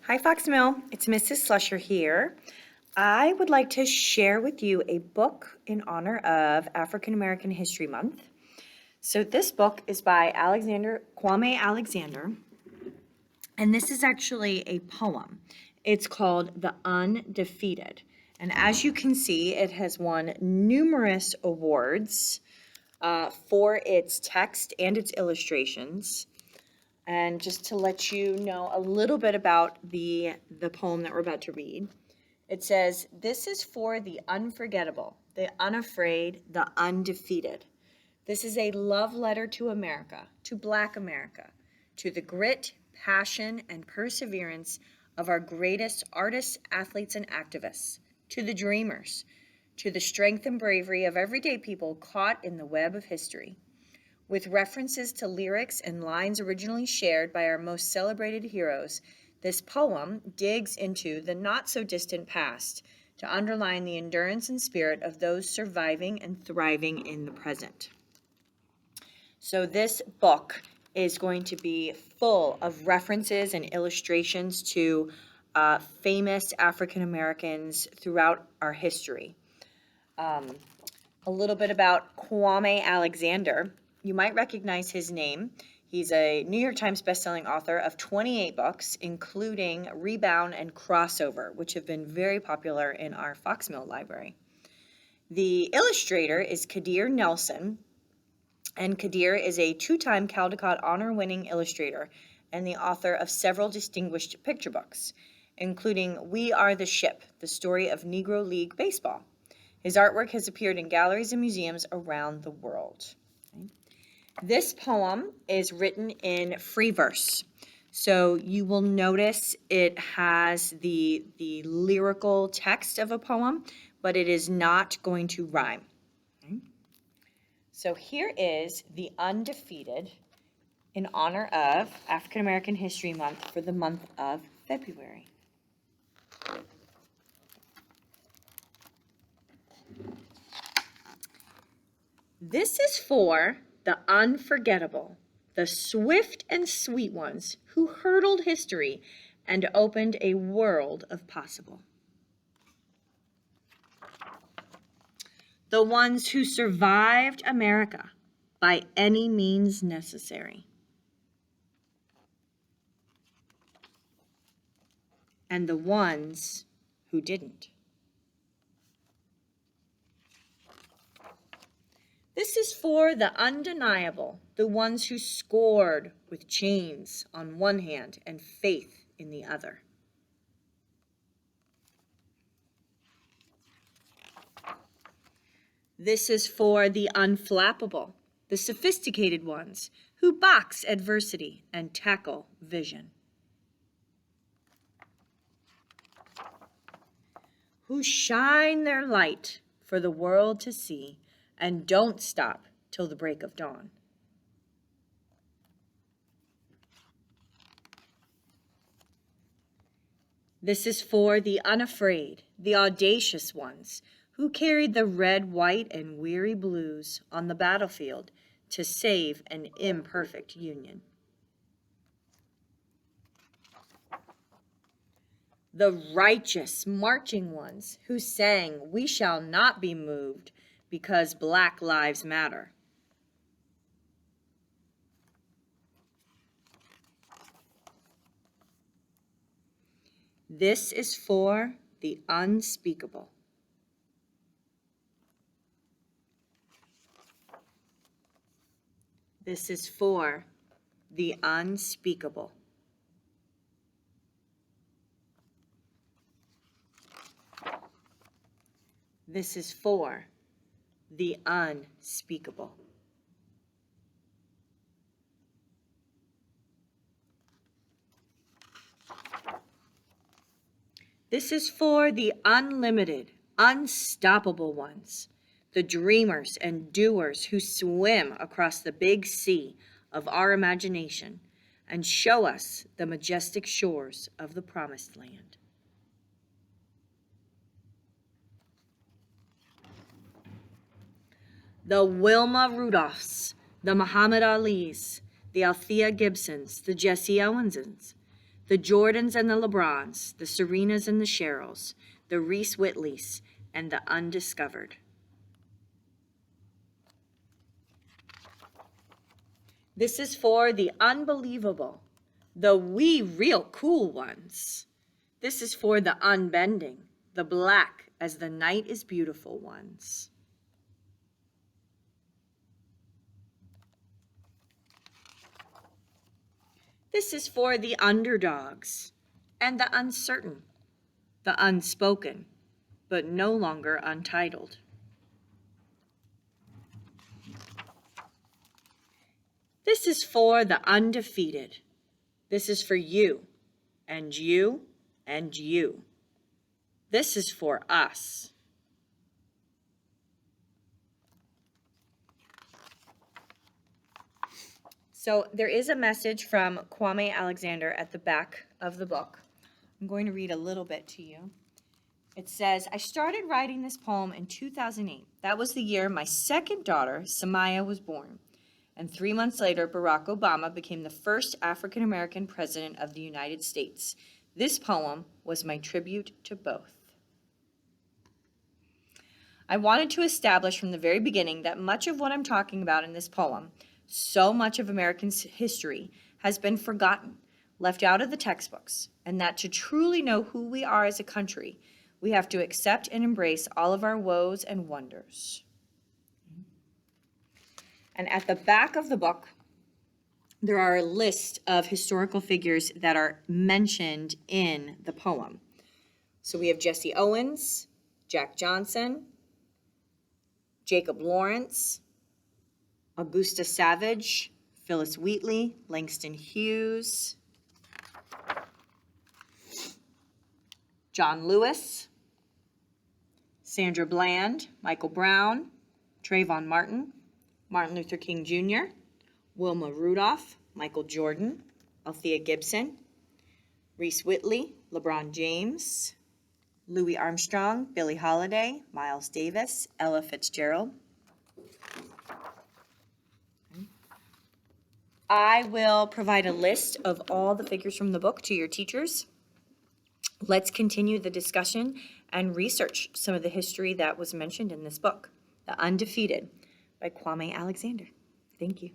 Hi, Fox Mill. It's Mrs. Slusher here. I would like to share with you a book in honor of African American History Month. So this book is by Kwame Alexander, and this is actually a poem. It's called The Undefeated. And as you can see, it has won numerous awards for its text and its illustrations. And just to let you know a little bit about the poem that we're about to read, it says, "This is for the unforgettable, the unafraid, the undefeated. This is a love letter to America, to Black America, to the grit, passion, and perseverance of our greatest artists, athletes, and activists, to the dreamers, to the strength and bravery of everyday people caught in the web of history. With references to lyrics and lines originally shared by our most celebrated heroes, this poem digs into the not-so-distant past to underline the endurance and spirit of those surviving and thriving in the present." So this book is going to be full of references and illustrations to famous African Americans throughout our history. A little bit about Kwame Alexander. You might recognize his name. He's a New York Times bestselling author of 28 books, including Rebound and Crossover, which have been very popular in our Fox Mill library. The illustrator is Kadir Nelson, and Kadir is a two-time Caldecott honor-winning illustrator and the author of several distinguished picture books, including We Are the Ship, the story of Negro League baseball. His artwork has appeared in galleries and museums around the world. This poem is written in free verse. So you will notice it has the lyrical text of a poem, but it is not going to rhyme. Okay? So here is The Undefeated in honor of African American History Month for the month of February. This is for the unforgettable, the swift and sweet ones who hurdled history and opened a world of possible. The ones who survived America by any means necessary. And the ones who didn't. This is for the undeniable, the ones who scored with chains on one hand and faith in the other. This is for the unflappable, the sophisticated ones who box adversity and tackle vision. Who shine their light for the world to see and don't stop till the break of dawn. This is for the unafraid, the audacious ones who carried the red, white, and weary blues on the battlefield to save an imperfect union. The righteous marching ones who sang, "We shall not be moved because Black Lives Matter." This is for the unspeakable. This is for the unspeakable. This is for the unspeakable. This is for the unlimited, unstoppable ones, the dreamers and doers who swim across the big sea of our imagination and show us the majestic shores of the promised land. The Wilma Rudolphs, the Muhammad Alis, the Althea Gibsons, the Jesse Owensons, The Jordans and the LeBrons, the Serenas and the Cheryls, the Reese Whitleys, and the undiscovered. This is for the unbelievable, the wee real cool ones. This is for the unbending, the black as the night is beautiful ones. This is for the underdogs and the uncertain, the unspoken, but no longer untitled. This is for the undefeated. This is for you, and you, and you. This is for us. So there is a message from Kwame Alexander at the back of the book. I'm going to read a little bit to you. It says, I started writing this poem in 2008. That was the year my second daughter, Samaya, was born. And 3 months later, Barack Obama became the first African-American president of the United States. This poem was my tribute to both. I wanted to establish from the very beginning that much of what I'm talking about in this poem, so much of American history, has been forgotten, left out of the textbooks, and that to truly know who we are as a country, we have to accept and embrace all of our woes and wonders. And at the back of the book, there are a list of historical figures that are mentioned in the poem. So we have Jesse Owens, Jack Johnson, Jacob Lawrence, Augusta Savage, Phyllis Wheatley, Langston Hughes, John Lewis, Sandra Bland, Michael Brown, Trayvon Martin, Martin Luther King Jr., Wilma Rudolph, Michael Jordan, Althea Gibson, Reese Whitley, LeBron James, Louis Armstrong, Billie Holiday, Miles Davis, Ella Fitzgerald. I will provide a list of all the figures from the book to your teachers. Let's continue the discussion and research some of the history that was mentioned in this book, The Undefeated by Kwame Alexander. Thank you.